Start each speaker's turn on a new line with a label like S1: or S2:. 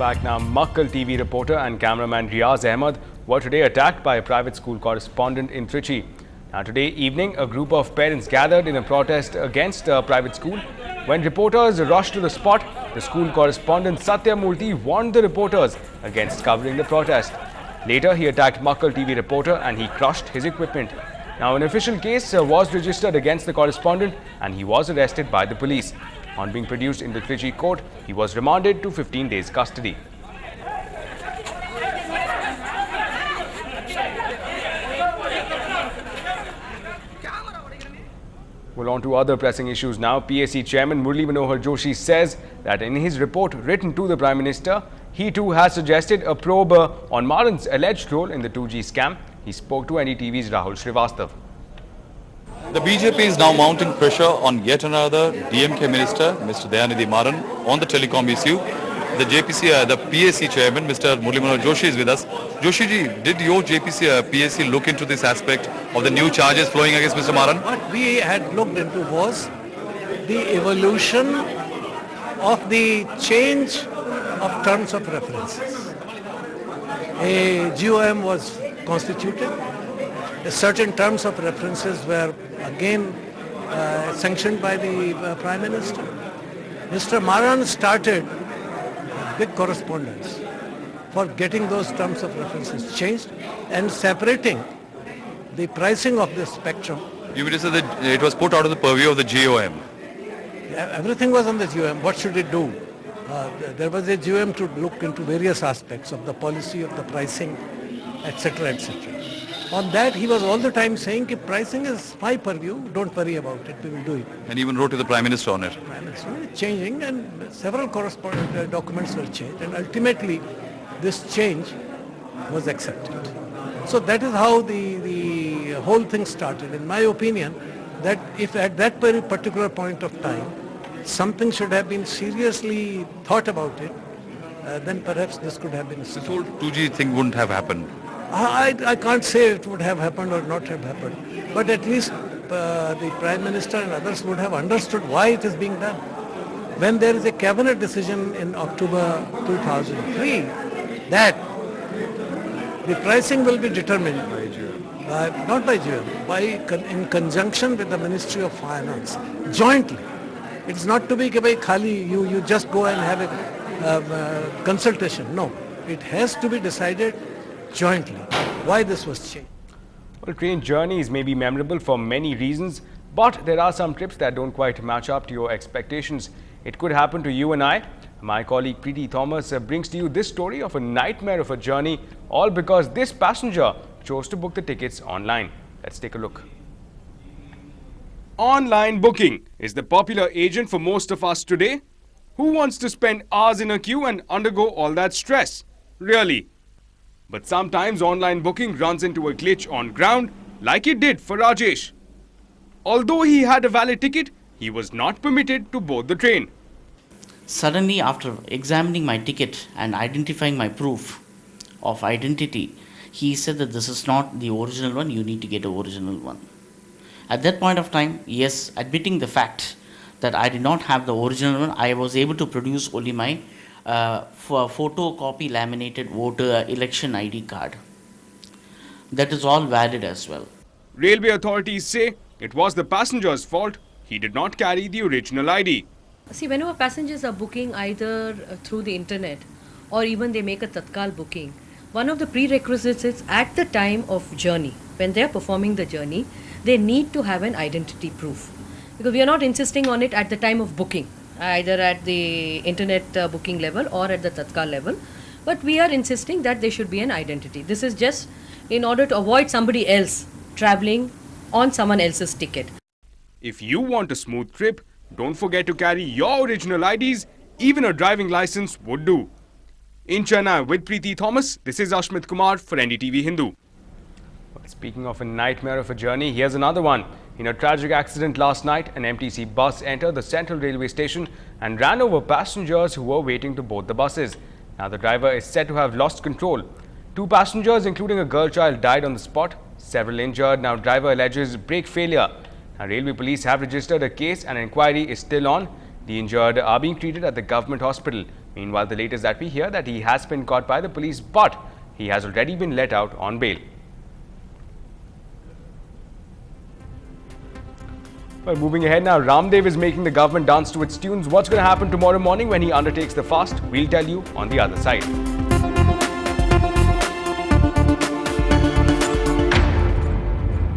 S1: back now. Makkal TV reporter and cameraman Riaz Ahmed were today attacked by a private school correspondent in Trichy. Now today evening, a group of parents gathered in a protest against a private school. When reporters rushed to the spot, the school correspondent Satya Murthy warned the reporters against covering the protest. Later, he attacked Makkal TV reporter and he crushed his equipment. Now, an official case was registered against the correspondent and he was arrested by the police. On being produced in the Trichy court, he was remanded to 15 days custody. Well, on to other pressing issues now. PAC Chairman Murli Manohar Joshi says that in his report written to the Prime Minister, he too has suggested a probe on Maran's alleged role in the 2G scam. He spoke to NDTV's Rahul Srivastav.
S2: The BJP is now mounting pressure on yet another DMK minister, Mr. Dayanidhi Maran, on the telecom issue. The PAC chairman, Mr. Murli Manohar Joshi, is with us. Joshi ji, did your PAC look into this aspect of the new charges flowing against Mr. Maran?
S3: What we had looked into was the evolution of the change of terms of references. A GOM was constituted. Certain terms of references were again sanctioned by the Prime Minister. Mr. Maran started big correspondence for getting those terms of references changed and separating the pricing of the spectrum.
S2: You mean to say that it was put out of the purview of the GOM?
S3: Everything was on the GOM. What should it do? There was a GOM to look into various aspects of the policy of the pricing, etc., etc. On that, he was all the time saying that pricing is my purview, don't worry about it, we will do it.
S2: And even wrote to the Prime Minister on it.
S3: Prime Minister is changing and several correspondent documents were changed and ultimately this change was accepted. So that is how the whole thing started. In my opinion, that if at that very particular point of time, something should have been seriously thought about it, then perhaps this could have been stopped.
S2: This whole 2G thing wouldn't have happened.
S3: I can't say it would have happened or not have happened, but at least the Prime Minister and others would have understood why it is being done. When there is a cabinet decision in October 2003 that the pricing will be determined not by GM, in conjunction with the Ministry of Finance, jointly. It's not to be khali, you just go and have a consultation. No, it has to be decided jointly why this was changed.
S1: Well, train journeys may be memorable for many reasons, but there are some trips that don't quite match up to your expectations. It could happen to you and I. My colleague Preeti Thomas brings to you this story of a nightmare of a journey, all because this passenger chose to book the tickets online. Let's take a look. Online booking is the popular agent for most of us today. Who wants to spend hours in a queue and undergo all that stress? Really? But sometimes online booking runs into a glitch on ground, like it did for Rajesh. Although he had a valid ticket, he was not permitted to board the train.
S4: Suddenly, after examining my ticket and identifying my proof of identity, he said that this is not the original one, you need to get an original one. At that point of time, yes, admitting the fact that I did not have the original one, I was able to produce only my photocopy laminated voter election ID card. That is all valid as well.
S1: Railway authorities say it was the passenger's fault. He did not carry the original ID.
S5: See, whenever passengers are booking either through the internet or even they make a Tatkal booking, one of the prerequisites is at the time of journey, when they are performing the journey, they need to have an identity proof. Because we are not insisting on it at the time of booking, either at the internet booking level or at the Tatkal level, but we are insisting that there should be an identity. This is just in order to avoid somebody else travelling on someone else's ticket.
S1: If you want a smooth trip, don't forget to carry your original IDs. Even a driving license would do. In Chennai with Preeti Thomas, this is Ashmit Kumar for NDTV Hindu. Well, speaking of a nightmare of a journey, here's another one. In a tragic accident last night, an MTC bus entered the Central Railway Station and ran over passengers who were waiting to board the buses. Now the driver is said to have lost control. 2 passengers, including a girl child, died on the spot. Several injured. Now driver alleges brake failure. Now Railway police have registered a case and an inquiry is still on. The injured are being treated at the government hospital. Meanwhile, the latest that we hear that he has been caught by the police, but he has already been let out on bail. Well, moving ahead now, Ramdev is making the government dance to its tunes. What's going to happen tomorrow morning when he undertakes the fast? We'll tell you on the other side.